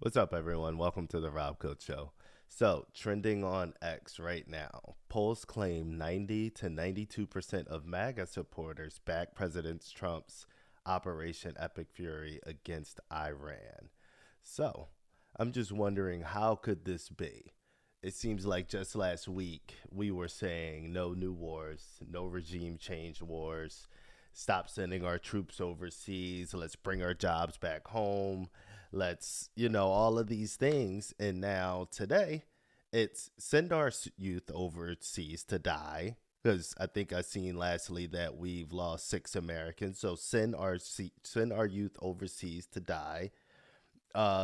What's up, everyone? Welcome to the Rob Coach Show. So, trending on X right now, polls claim 90 to 92% of MAGA supporters back President Trump's Operation Epic Fury against Iran. So, I'm just wondering, how could this be? It seems like just last week we were saying no new wars, no regime change wars, stop sending our troops overseas, let's bring our jobs back home, all of these things. And now today, it's send our youth overseas to die. Because I think I seen lastly that we've lost 6 Americans. So send our youth overseas to die.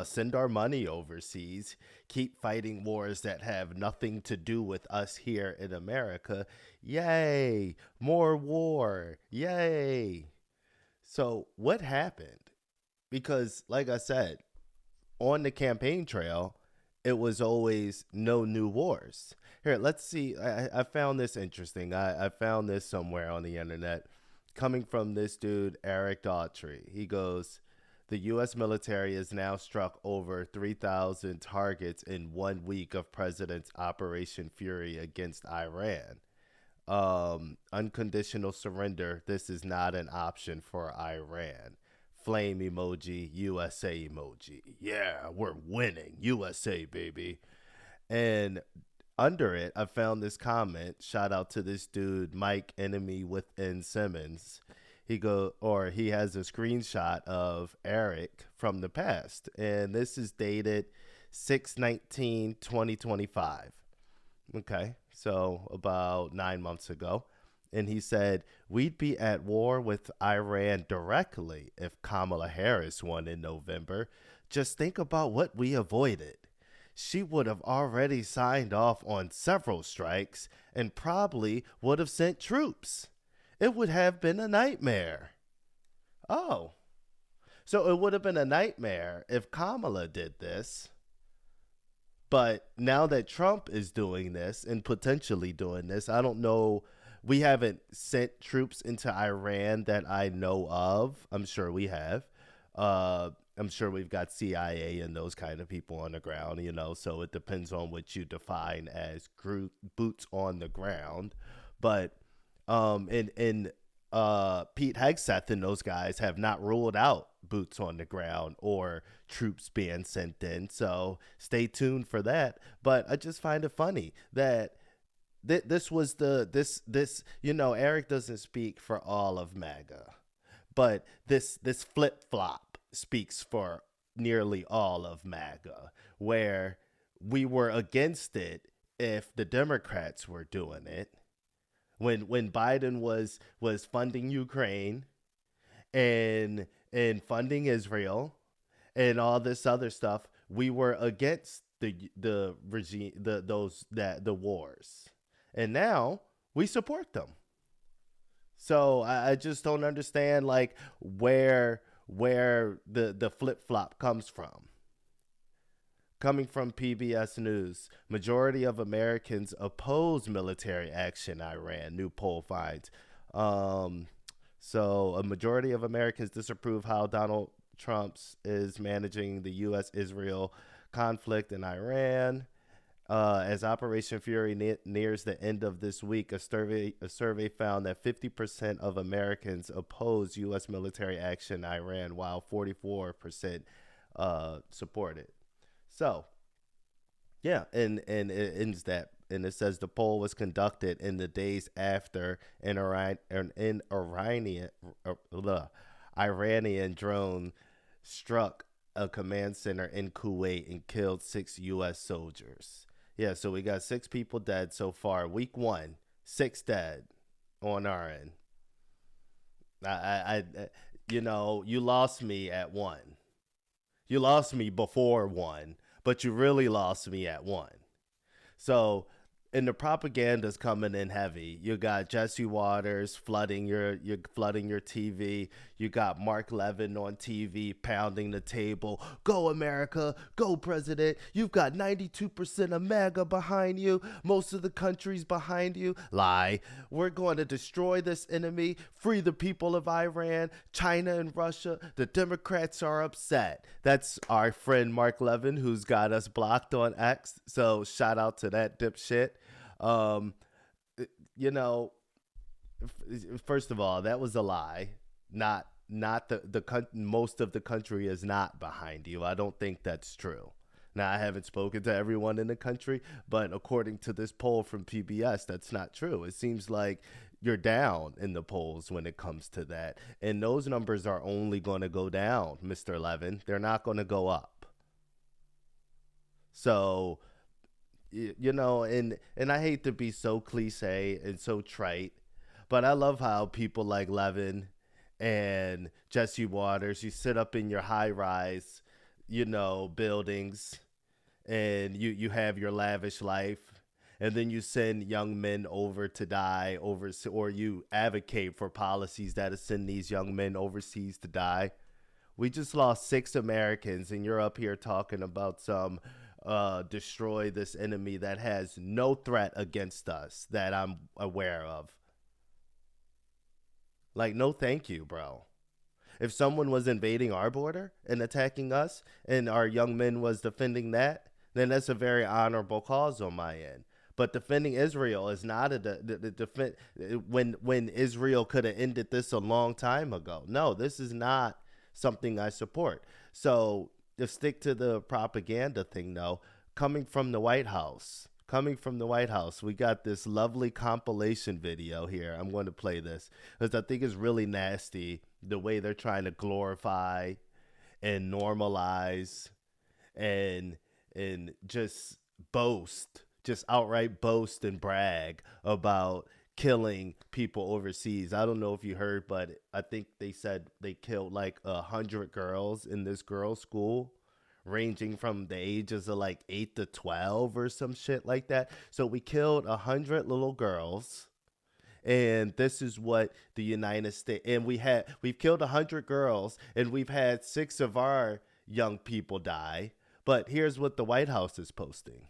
Send our money overseas. Keep fighting wars that have nothing to do with us here in America. Yay! More war! Yay! So what happened? Because, like I said, on the campaign trail, it was always no new wars. Here, let's see. I found this interesting. I found this somewhere on the internet coming from this dude, Eric Daughtry. He goes, the U.S. military has now struck over 3,000 targets in 1 week of President's Operation Fury against Iran. Unconditional surrender. This is not an option for Iran. Flame emoji, USA emoji. Yeah, we're winning. USA, baby. And under it, I found this comment. Shout out to this dude, Mike Enemy Within Simmons. He has a screenshot of Eric from the past. And this is dated 6/19/2025. Okay, so about 9 months ago. And he said, we'd be at war with Iran directly if Kamala Harris won in November. Just think about what we avoided. She would have already signed off on several strikes and probably would have sent troops. It would have been a nightmare. Oh, so it would have been a nightmare if Kamala did this. But now that Trump is doing this and potentially doing this, I don't know. We haven't sent troops into Iran that I know of. I'm sure we have. I'm sure we've got CIA and those kind of people on the ground, so it depends on what you define as boots on the ground. But Pete Hegseth and those guys have not ruled out boots on the ground or troops being sent in. So stay tuned for that. But I just find it funny that this was Eric doesn't speak for all of MAGA, but this flip flop speaks for nearly all of MAGA, where we were against it if the Democrats were doing it. When Biden was funding Ukraine and funding Israel and all this other stuff, we were against the regime, the wars. And now we support them. So I just don't understand where the flip flop comes from. Coming from PBS News, majority of Americans oppose military action in Iran, new poll finds. So a majority of Americans disapprove how Donald Trump is managing the U.S.-Israel conflict in Iran. As Operation Fury nears the end of this week, a survey found that 50% of Americans oppose U.S. military action in Iran, while 44% support it. So, yeah, and it ends that, and it says the poll was conducted in the days after an Iranian drone struck a command center in Kuwait and killed 6 U.S. soldiers. Yeah, so we got 6 people dead so far. Week 1, 6 dead on our end. I you lost me at 1. You lost me before 1, but you really lost me at 1. So, and the propaganda's coming in heavy. You got Jesse Waters flooding your TV. You got Mark Levin on TV pounding the table. Go America, go president. You've got 92% of MAGA behind you. Most of the country's behind you. Lie. We're going to destroy this enemy, free the people of Iran, China and Russia. The Democrats are upset. That's our friend Mark Levin, who's got us blocked on X. So shout out to that dipshit. You know, first of all, that was a lie. Not the most of the country is not behind you. I don't think that's true. Now, I haven't spoken to everyone in the country, but according to this poll from PBS, that's not true. It seems like you're down in the polls when it comes to that. And those numbers are only going to go down, Mr. Levin. They're not going to go up. So, you know, and I hate to be so cliche and so trite, but I love how people like Levin and Jesse Waters, you sit up in your high rise, you know, buildings, and you have your lavish life, and then you send young men over to die or you advocate for policies that send these young men overseas to die. We just lost 6 Americans, and you're up here talking about some destroy this enemy that has no threat against us that I'm aware of. Like, no thank you, bro. If someone was invading our border and attacking us and our young men was defending that, then that's a very honorable cause on my end. But defending Israel is not a defense when Israel could have ended this a long time ago. No, this is not something I support. So to stick to the propaganda thing, though, coming from the White House, we got this lovely compilation video here. I'm going to play this because I think it's really nasty the way they're trying to glorify and normalize and just boast, just outright boast and brag about killing people overseas. I don't know if you heard, but I think they said they killed like 100 girls in this girls' school, ranging from the ages of like 8 to 12 or some shit like that. So we killed 100 little girls. And this is what the United States, and we've killed 100 girls, and we've had 6 of our young people die. But here's what the White House is posting.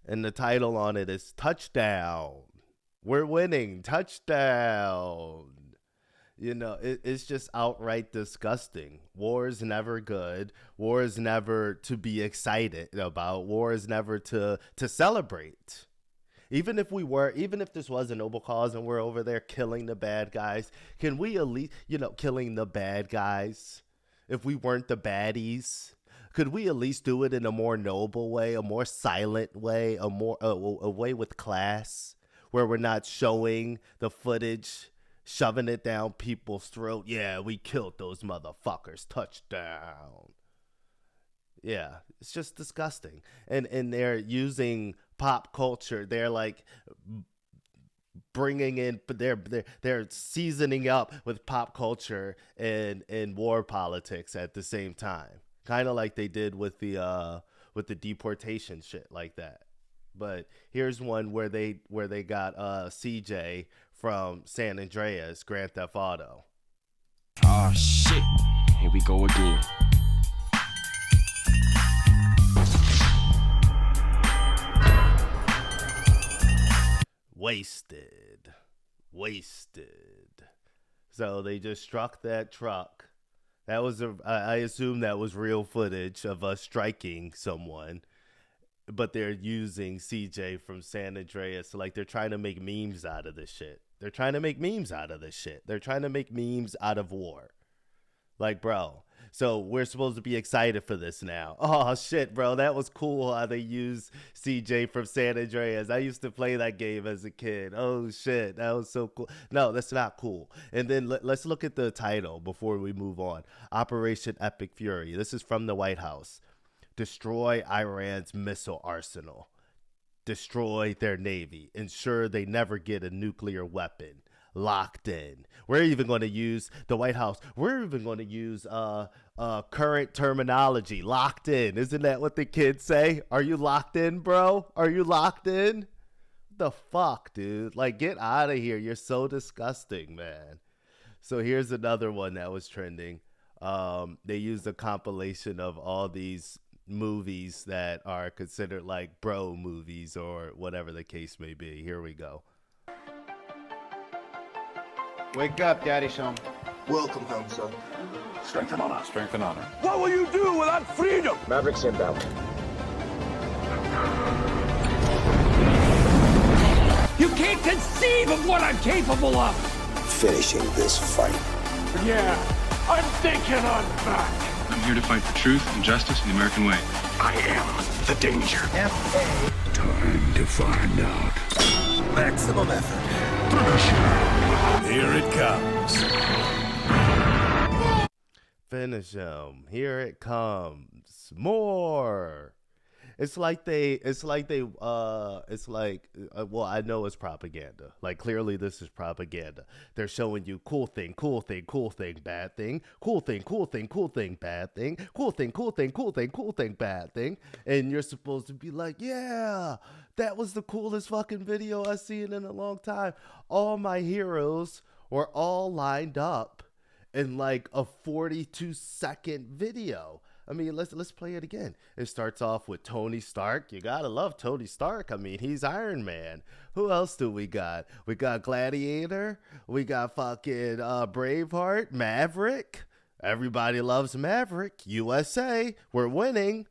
And the title on it is Touchdown. We're winning. Touchdown. You know, it's just outright disgusting. War is never good. War is never to be excited about. War is never to celebrate. Even if this was a noble cause and we're over there killing the bad guys, can we at least, killing the bad guys, if we weren't the baddies, could we at least do it in a more noble way, a more silent way, a way with class, where we're not showing the footage, shoving it down people's throat? Yeah, we killed those motherfuckers. Touchdown. Yeah, it's just disgusting. And they're using pop culture. They're like bringing in, they're seasoning up with pop culture and war politics at the same time. Kind of like they did with the deportation shit like that. But here's one where they got CJ from San Andreas, Grand Theft Auto. Oh shit, here we go again. Wasted. So they just struck that truck. That was I assume that was real footage of us striking someone, but they're using CJ from San Andreas. So like they're trying to make memes out of this shit. They're trying to make memes out of war. Like, bro, so we're supposed to be excited for this now. Oh, shit, bro. That was cool how they used CJ from San Andreas. I used to play that game as a kid. Oh, shit. That was so cool. No, that's not cool. And then let's look at the title before we move on. Operation Epic Fury. This is from the White House. Destroy Iran's missile arsenal. Destroy their navy. Ensure they never get a nuclear weapon. locked in. We're even going to use the White House. We're even going to use current terminology, locked in. Isn't that what the kids say? Are you locked in, bro? Are you locked in? The fuck, dude? Like, get out of here. You're so disgusting, man. So here's another one that was trending. They used a compilation of all these movies that are considered like bro movies or whatever the case may be. Here we go. Wake up, Daddy's home. Welcome home, son. Strength and honor. Strength and honor. What will you do without freedom? Maverick's inbound. You can't conceive of what I'm capable of. Finishing this fight. Yeah, I'm thinking I'm back. I'm here to fight for truth and justice in the American way. I am the danger. Time to find out. Maximum effort. Here it comes. Finish him. Here it comes. More. It's like well, I know it's propaganda. Like, clearly this is propaganda. They're showing you cool thing, bad thing, cool thing, bad thing, cool thing, bad thing. And you're supposed to be like, yeah, that was the coolest fucking video I've seen in a long time. All my heroes were all lined up in like a 42-second video. I mean, let's play it again. It starts off with Tony Stark. You gotta love Tony Stark. I mean, he's Iron Man. Who else do we got? We got Gladiator. We got fucking Braveheart, Maverick. Everybody loves Maverick. USA, we're winning.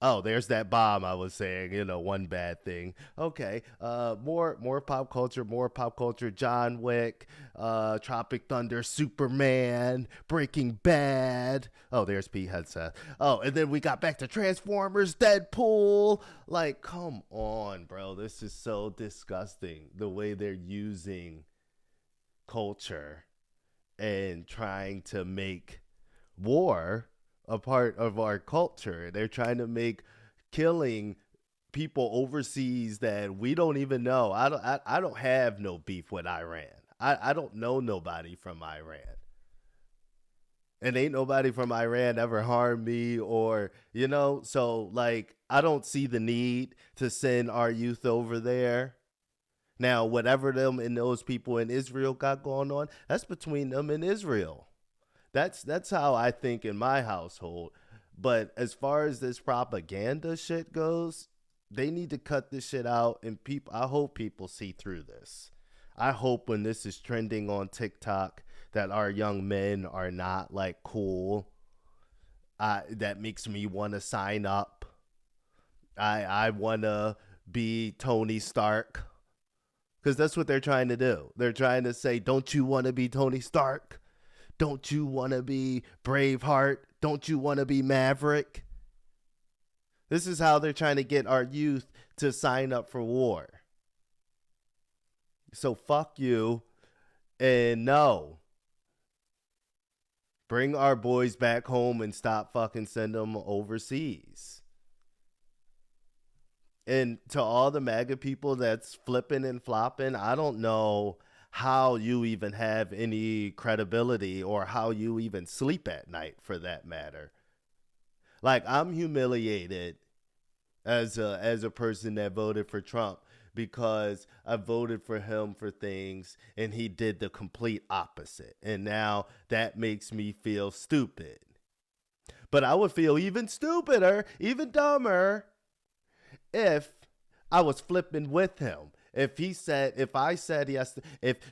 Oh, there's that bomb I was saying, one bad thing. Okay, more pop culture, John Wick, Tropic Thunder, Superman, Breaking Bad. Oh, there's Pete Hegseth. Oh, and then we got back to Transformers, Deadpool. Like, come on, bro. This is so disgusting, the way they're using culture and trying to make war a part of our culture. They're trying to make killing people overseas that we don't even know. I don't have no beef with Iran. I don't know nobody from Iran. And ain't nobody from Iran ever harmed me or, so like, I don't see the need to send our youth over there. Now, whatever them and those people in Israel got going on, that's between them and Israel. That's how I think in my household. But as far as this propaganda shit goes, they need to cut this shit out. And I hope people see through this. I hope when this is trending on TikTok that our young men are not like cool. That makes me want to sign up. I want to be Tony Stark. Because that's what they're trying to do. They're trying to say, don't you want to be Tony Stark? Don't you want to be Braveheart? Don't you want to be Maverick? This is how they're trying to get our youth to sign up for war. So fuck you. And no. Bring our boys back home and stop fucking sending them overseas. And to all the MAGA people that's flipping and flopping, I don't know how you even have any credibility or how you even sleep at night, for that matter. Like, I'm humiliated as a person that voted for Trump because I voted for him for things and he did the complete opposite. And now that makes me feel stupid. But I would feel even stupider, even dumber, if I was flipping with him. If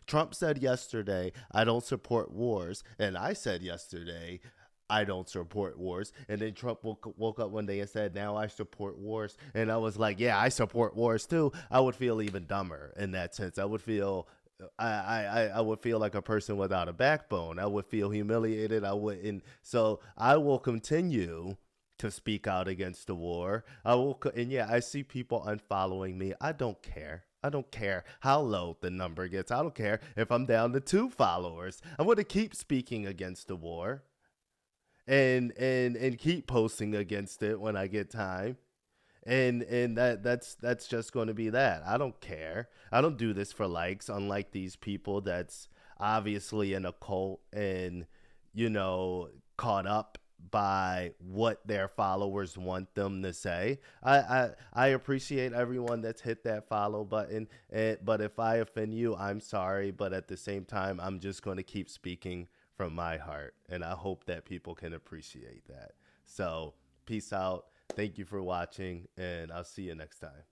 Trump said yesterday, I don't support wars, and I said yesterday, I don't support wars, and then Trump woke up one day and said, now I support wars, and I was like, yeah, I support wars too, I would feel even dumber in that sense. I would feel, I would feel like a person without a backbone. I would feel humiliated. So I will continue to speak out against the war. I see people unfollowing me. I don't care. I don't care how low the number gets. I don't care if I'm down to 2 followers. I'm going to keep speaking against the war and keep posting against it when I get time. and that's just going to be that. I don't care. I don't do this for likes, unlike these people that's obviously in a cult and caught up by what their followers want them to say. I appreciate everyone that's hit that follow button, but if I offend you, I'm sorry, but at the same time, I'm just going to keep speaking from my heart, and I hope that people can appreciate that. So peace out. Thank you for watching, and I'll see you next time.